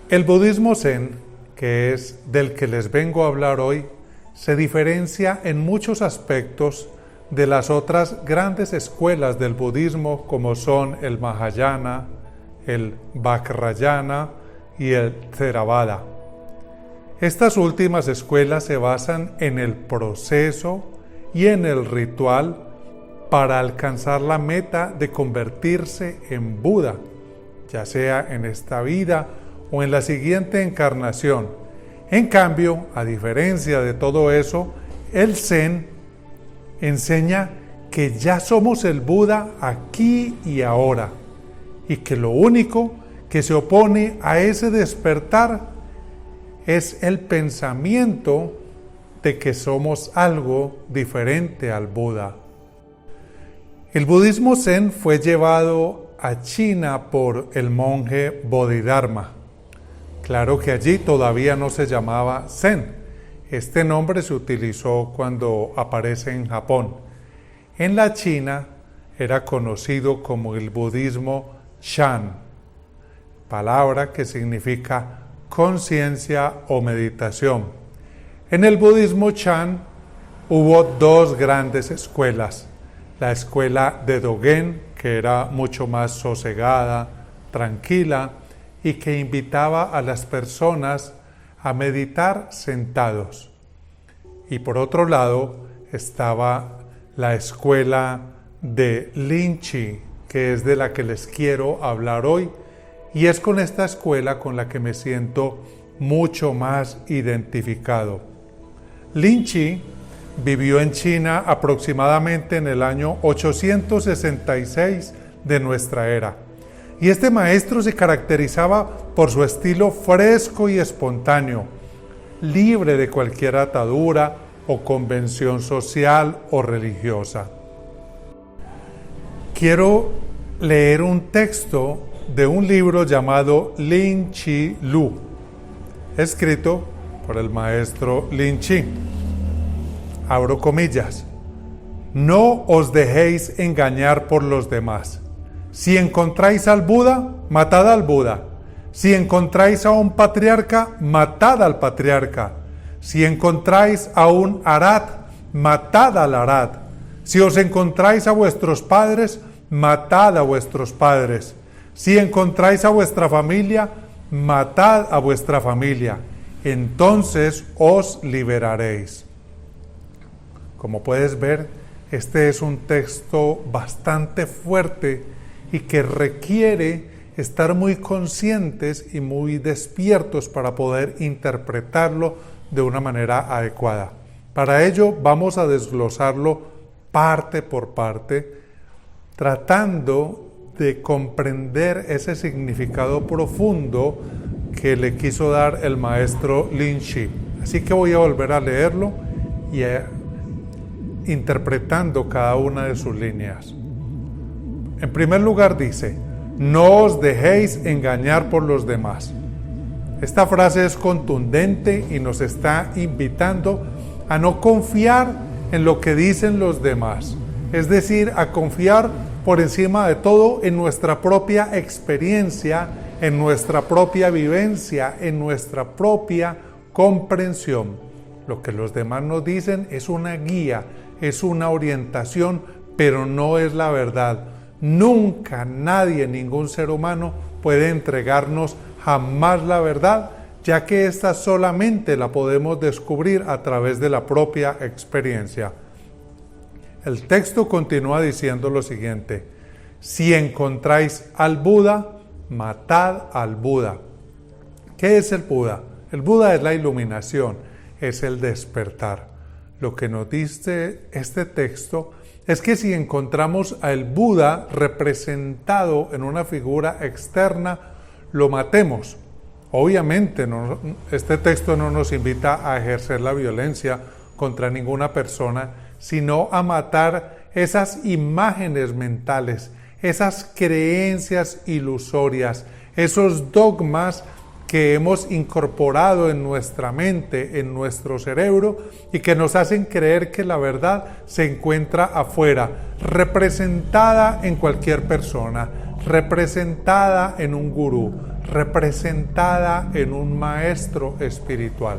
El budismo zen, que es del que les vengo a hablar hoy, se diferencia en muchos aspectos de las otras grandes escuelas del budismo como son el Mahayana, el Vajrayana y el Theravada. Estas últimas escuelas se basan en el proceso y en el ritual para alcanzar la meta de convertirse en Buda, ya sea en esta vida o en la siguiente encarnación. En cambio, a diferencia de todo eso, el Zen enseña que ya somos el Buda aquí y ahora, y que lo único que se opone a ese despertar es el pensamiento de que somos algo diferente al Buda. El budismo Zen fue llevado a China por el monje Bodhidharma. Claro que allí todavía no se llamaba Zen. Este nombre se utilizó cuando aparece en Japón. En la China era conocido como el budismo Chan, palabra que significa conciencia o meditación. En el budismo Chan hubo dos grandes escuelas. La escuela de Dogen, que era mucho más sosegada, tranquila, y que invitaba a las personas a meditar sentados. Y por otro lado estaba la escuela de Linchi, que es de la que les quiero hablar hoy, y es con esta escuela con la que me siento mucho más identificado. Linchi vivió en China aproximadamente en el año 866 de nuestra era. Y este maestro se caracterizaba por su estilo fresco y espontáneo, libre de cualquier atadura o convención social o religiosa. Quiero leer un texto de un libro llamado Lin Chi Lu, escrito por el maestro Lin Chi. Abro comillas. No os dejéis engañar por los demás. Si encontráis al Buda, matad al Buda. Si encontráis a un patriarca, matad al patriarca. Si encontráis a un Arat, matad al Arat. Si os encontráis a vuestros padres, matad a vuestros padres. Si encontráis a vuestra familia, matad a vuestra familia. Entonces os liberaréis. Como puedes ver, este es un texto bastante fuerte y que requiere estar muy conscientes y muy despiertos para poder interpretarlo de una manera adecuada. Para ello vamos a desglosarlo parte por parte, tratando de comprender ese significado profundo que le quiso dar el maestro Lin Chi. Así que voy a volver a leerlo y interpretando cada una de sus líneas. En primer lugar dice, no os dejéis engañar por los demás. Esta frase es contundente y nos está invitando a no confiar en lo que dicen los demás, es decir, a confiar por encima de todo en nuestra propia experiencia, en nuestra propia vivencia, en nuestra propia comprensión. Lo que los demás nos dicen es una guía, es una orientación, pero no es la verdad. Nunca nadie, ningún ser humano puede entregarnos jamás la verdad, ya que esta solamente la podemos descubrir a través de la propia experiencia. El texto continúa diciendo lo siguiente: si encontráis al Buda, matad al Buda. ¿Qué es el Buda? El Buda es la iluminación, es el despertar. Lo que nos dice este texto es que si encontramos al Buda representado en una figura externa, lo matemos. Obviamente, este texto no nos invita a ejercer la violencia contra ninguna persona, sino a matar esas imágenes mentales, esas creencias ilusorias, esos dogmas que hemos incorporado en nuestra mente, en nuestro cerebro, y que nos hacen creer que la verdad se encuentra afuera, representada en cualquier persona, representada en un gurú, representada en un maestro espiritual.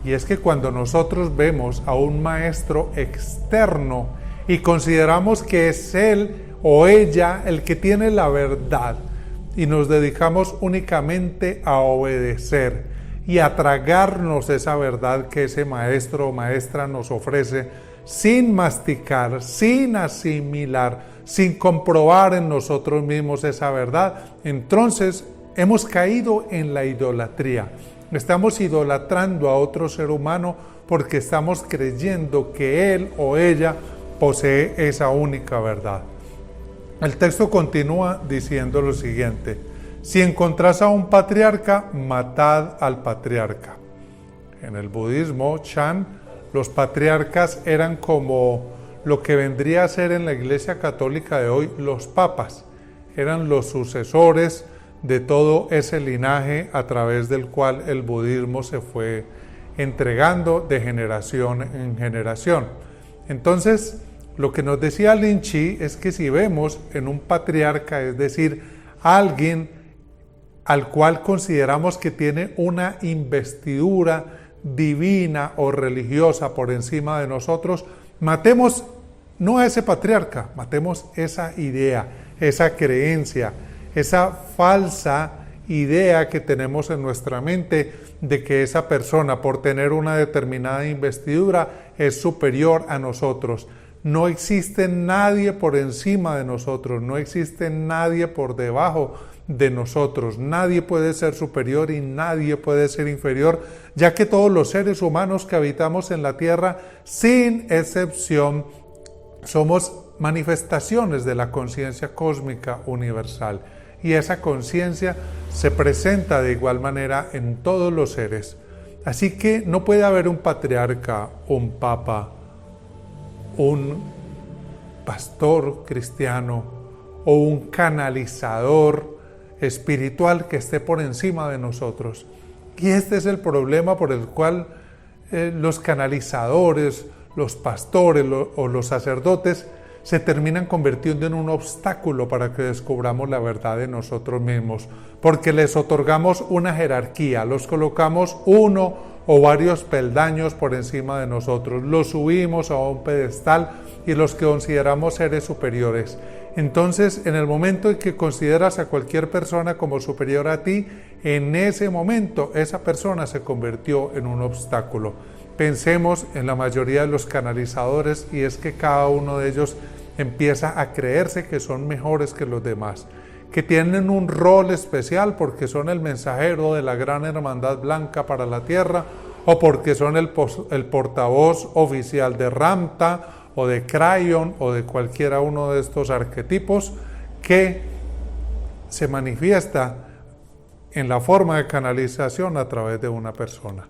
Y es que cuando nosotros vemos a un maestro externo y consideramos que es él o ella el que tiene la verdad y nos dedicamos únicamente a obedecer y a tragarnos esa verdad que ese maestro o maestra nos ofrece sin masticar, sin asimilar, sin comprobar en nosotros mismos esa verdad, entonces hemos caído en la idolatría. Estamos idolatrando a otro ser humano porque estamos creyendo que él o ella posee esa única verdad. El texto continúa diciendo lo siguiente: si encontrás a un patriarca, matad al patriarca. En el budismo Chan, los patriarcas eran como lo que vendría a ser en la Iglesia Católica de hoy los papas. Eran los sucesores de todo ese linaje a través del cual el budismo se fue entregando de generación en generación. Entonces, lo que nos decía Lin Chi es que si vemos en un patriarca, es decir, alguien al cual consideramos que tiene una investidura divina o religiosa por encima de nosotros, matemos no a ese patriarca, matemos esa idea, esa creencia, esa falsa idea que tenemos en nuestra mente de que esa persona, por tener una determinada investidura, es superior a nosotros. No existe nadie por encima de nosotros, no existe nadie por debajo de nosotros. Nadie puede ser superior y nadie puede ser inferior, ya que todos los seres humanos que habitamos en la tierra, sin excepción, somos manifestaciones de la conciencia cósmica universal. Y esa conciencia se presenta de igual manera en todos los seres. Así que no puede haber un patriarca, un papa, un pastor cristiano o un canalizador espiritual que esté por encima de nosotros. Y este es el problema por el cual los canalizadores, los pastores o los sacerdotes se terminan convirtiendo en un obstáculo para que descubramos la verdad de nosotros mismos, porque les otorgamos una jerarquía, los colocamos uno o varios peldaños por encima de nosotros, los subimos a un pedestal y los consideramos seres superiores. Entonces, en el momento en que consideras a cualquier persona como superior a ti, en ese momento esa persona se convirtió en un obstáculo. Pensemos en la mayoría de los canalizadores, y es que cada uno de ellos empieza a creerse que son mejores que los demás, que tienen un rol especial porque son el mensajero de la gran hermandad blanca para la tierra, o porque son el portavoz oficial de Ramta o de Crayon o de cualquiera uno de estos arquetipos que se manifiesta en la forma de canalización a través de una persona.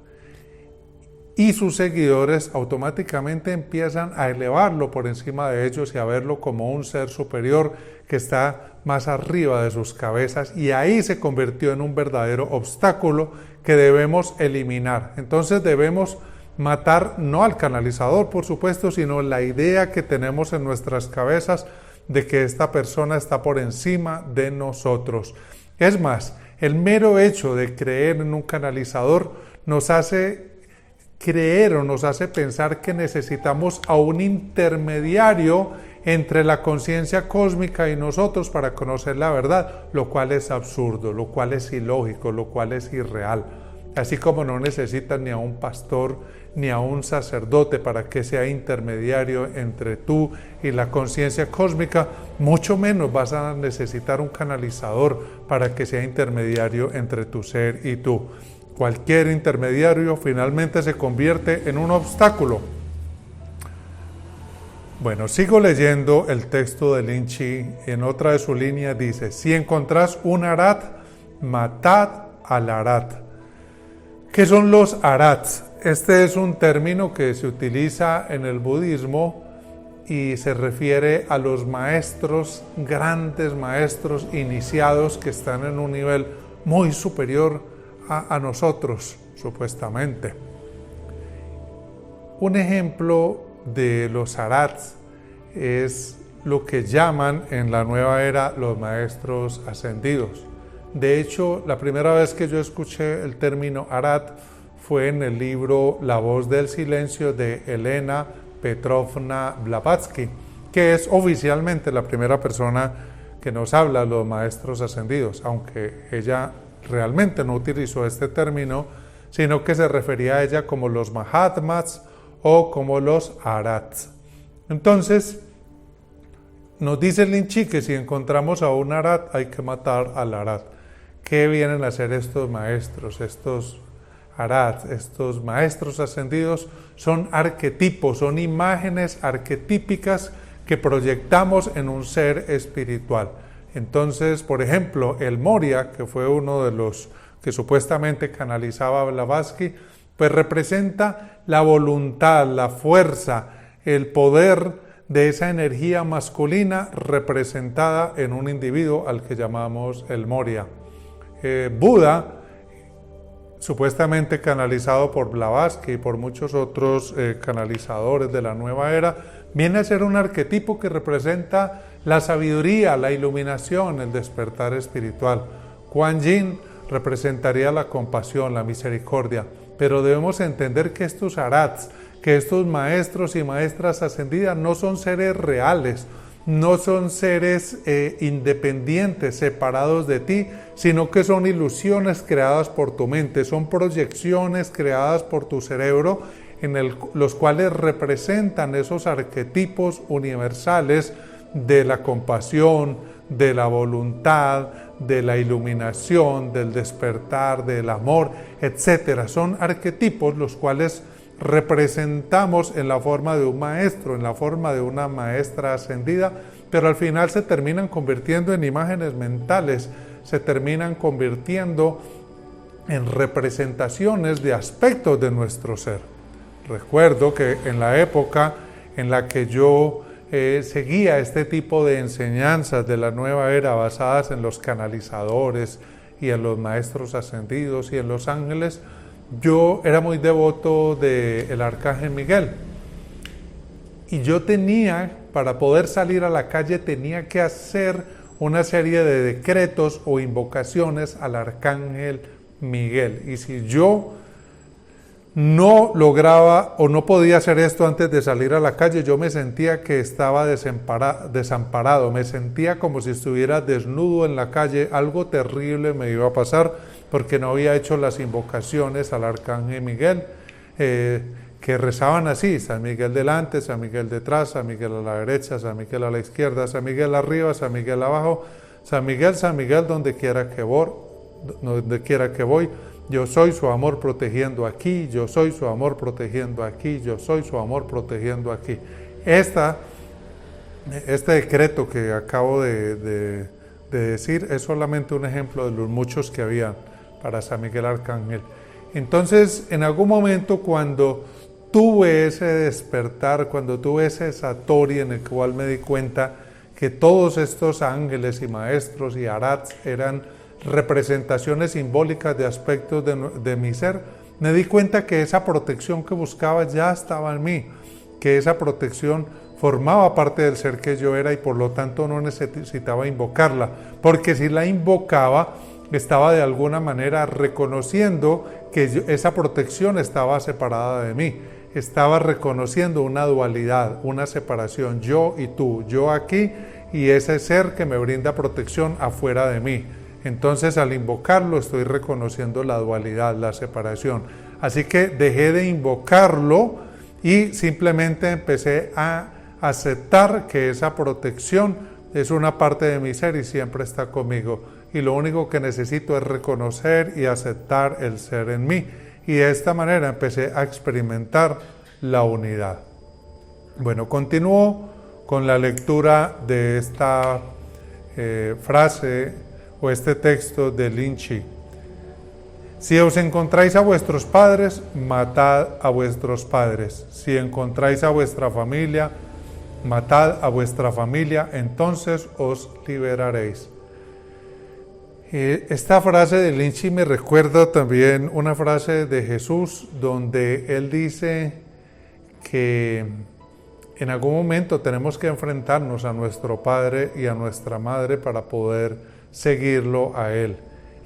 Y sus seguidores automáticamente empiezan a elevarlo por encima de ellos y a verlo como un ser superior que está más arriba de sus cabezas, y ahí se convirtió en un verdadero obstáculo que debemos eliminar. Entonces debemos matar no al canalizador, por supuesto, sino la idea que tenemos en nuestras cabezas de que esta persona está por encima de nosotros. Es más, el mero hecho de creer en un canalizador nos hace creer o nos hace pensar que necesitamos a un intermediario entre la conciencia cósmica y nosotros para conocer la verdad, lo cual es absurdo, lo cual es ilógico, lo cual es irreal. Así como no necesitas ni a un pastor ni a un sacerdote para que sea intermediario entre tú y la conciencia cósmica, mucho menos vas a necesitar un canalizador para que sea intermediario entre tu ser y tú. Cualquier intermediario finalmente se convierte en un obstáculo. Bueno, sigo leyendo el texto de Lin Chi. En otra de sus líneas dice: si encontrás un arat, matad al arat. ¿Qué son los arats? Este es un término que se utiliza en el budismo y se refiere a los maestros, grandes maestros iniciados que están en un nivel muy superior a nosotros, supuestamente. Un ejemplo de los arats es lo que llaman en la nueva era los maestros ascendidos. De hecho, la primera vez que yo escuché el término Arat fue en el libro La voz del silencio de Elena Petrovna Blavatsky, que es oficialmente la primera persona que nos habla de los maestros ascendidos, aunque ella realmente no utilizó este término, sino que se refería a ella como los Mahatmas o como los Arats. Entonces, nos dice Lin Chi que si encontramos a un Arat hay que matar al Arat. ¿Qué vienen a hacer estos maestros, estos Arats, estos maestros ascendidos? Son arquetipos, son imágenes arquetípicas que proyectamos en un ser espiritual. Entonces, por ejemplo, el Moria, que fue uno de los que supuestamente canalizaba Blavatsky, pues representa la voluntad, la fuerza, el poder de esa energía masculina representada en un individuo al que llamamos el Moria. Buda, supuestamente canalizado por Blavatsky y por muchos otros canalizadores de la nueva era, viene a ser un arquetipo que representa la sabiduría, la iluminación, el despertar espiritual. Kuan Yin representaría la compasión, la misericordia, pero debemos entender que estos arats, que estos maestros y maestras ascendidas no son seres reales, no son seres independientes, separados de ti, sino que son ilusiones creadas por tu mente, son proyecciones creadas por tu cerebro, los cuales representan esos arquetipos universales de la compasión, de la voluntad, de la iluminación, del despertar, del amor, etc. Son arquetipos los cuales representamos en la forma de un maestro, en la forma de una maestra ascendida, pero al final se terminan convirtiendo en imágenes mentales, se terminan convirtiendo en representaciones de aspectos de nuestro ser. Recuerdo que en la época en la que yo seguía este tipo de enseñanzas de la nueva era basadas en los canalizadores y en los maestros ascendidos y en los ángeles, yo era muy devoto del Arcángel Miguel. Y yo para poder salir a la calle, tenía que hacer una serie de decretos o invocaciones al Arcángel Miguel. Y si yo no lograba o no podía hacer esto antes de salir a la calle, yo me sentía que estaba desamparado, me sentía como si estuviera desnudo en la calle, algo terrible me iba a pasar porque no había hecho las invocaciones al Arcángel Miguel, que rezaban así: San Miguel delante, San Miguel detrás, San Miguel a la derecha, San Miguel a la izquierda, San Miguel arriba, San Miguel abajo, San Miguel, donde quiera que voy, yo soy su amor protegiendo aquí, yo soy su amor protegiendo aquí, yo soy su amor protegiendo aquí. Este decreto que acabo de decir es solamente un ejemplo de los muchos que había para San Miguel Arcángel. Entonces, en algún momento, cuando tuve ese despertar, cuando tuve ese satori en el cual me di cuenta que todos estos ángeles y maestros y arats eran representaciones simbólicas de aspectos de mi ser, me di cuenta que esa protección que buscaba ya estaba en mí, que esa protección formaba parte del ser que yo era y por lo tanto no necesitaba invocarla, porque si la invocaba estaba de alguna manera reconociendo que esa protección estaba separada de mí, estaba reconociendo una dualidad, una separación, yo y tú, yo aquí y ese ser que me brinda protección afuera de mí. Entonces, al invocarlo, estoy reconociendo la dualidad, la separación. Así que dejé de invocarlo y simplemente empecé a aceptar que esa protección es una parte de mi ser y siempre está conmigo. Y lo único que necesito es reconocer y aceptar el ser en mí. Y de esta manera empecé a experimentar la unidad. Bueno, continúo con la lectura de esta frase o este texto de Lin Chi. Si os encontráis a vuestros padres, matad a vuestros padres. Si encontráis a vuestra familia, matad a vuestra familia, entonces os liberaréis. Esta frase de Lin Chi me recuerda también una frase de Jesús donde él dice que en algún momento tenemos que enfrentarnos a nuestro padre y a nuestra madre para poder seguirlo a él.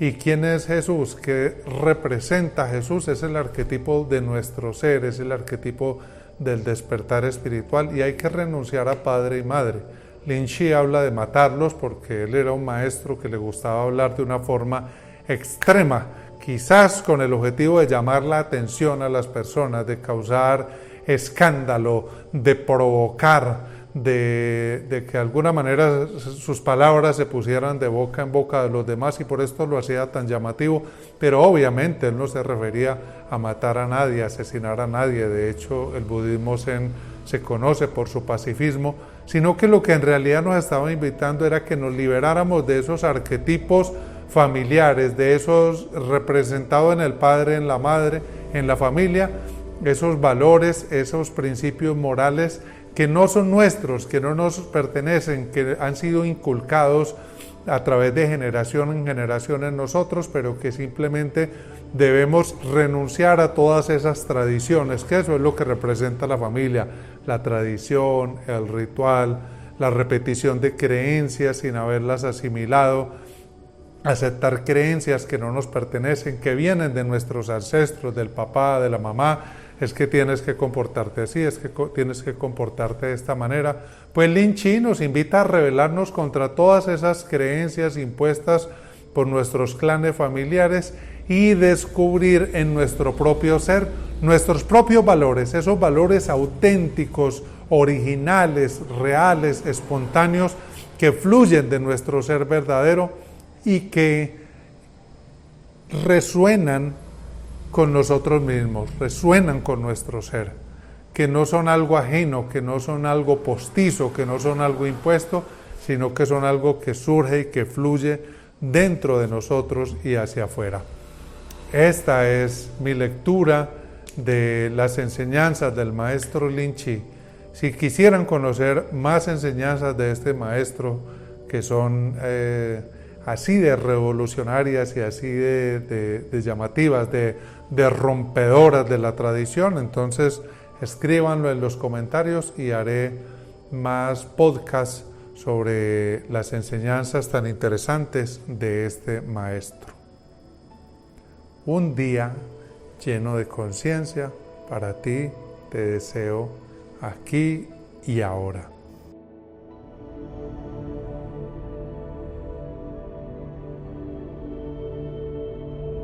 ¿Y quién es Jesús? ¿Qué representa Jesús? Es el arquetipo de nuestro ser, es el arquetipo del despertar espiritual, y hay que renunciar a padre y madre. Lin Chi habla de matarlos porque él era un maestro que le gustaba hablar de una forma extrema, quizás con el objetivo de llamar la atención a las personas, de causar escándalo, de provocar, de que de alguna manera sus palabras se pusieran de boca en boca de los demás, y por esto lo hacía tan llamativo. Pero obviamente él no se refería a matar a nadie, a asesinar a nadie. De hecho, el budismo zen se conoce por su pacifismo, sino que lo que en realidad nos estaba invitando era que nos liberáramos de esos arquetipos familiares, de esos representados en el padre, en la madre, en la familia, esos valores, esos principios morales que no son nuestros, que no nos pertenecen, que han sido inculcados a través de generación en generación en nosotros, pero que simplemente debemos renunciar a todas esas tradiciones, que eso es lo que representa la familia: la tradición, el ritual, la repetición de creencias sin haberlas asimilado, aceptar creencias que no nos pertenecen, que vienen de nuestros ancestros, del papá, de la mamá. Es que tienes que comportarte así, es que tienes que comportarte de esta manera. Pues Lin Chi nos invita a rebelarnos contra todas esas creencias impuestas por nuestros clanes familiares y descubrir en nuestro propio ser nuestros propios valores, esos valores auténticos, originales, reales, espontáneos, que fluyen de nuestro ser verdadero y que resuenan con nosotros mismos, resuenan con nuestro ser, que no son algo ajeno, que no son algo postizo, que no son algo impuesto, sino que son algo que surge y que fluye dentro de nosotros y hacia afuera. Esta es mi lectura de las enseñanzas del maestro Lin Chi. Si quisieran conocer más enseñanzas de este maestro, que son así de revolucionarias y así de llamativas, de rompedoras de la tradición, entonces escríbanlo en los comentarios y haré más podcasts sobre las enseñanzas tan interesantes de este maestro. Un día lleno de conciencia para ti, te deseo aquí y ahora.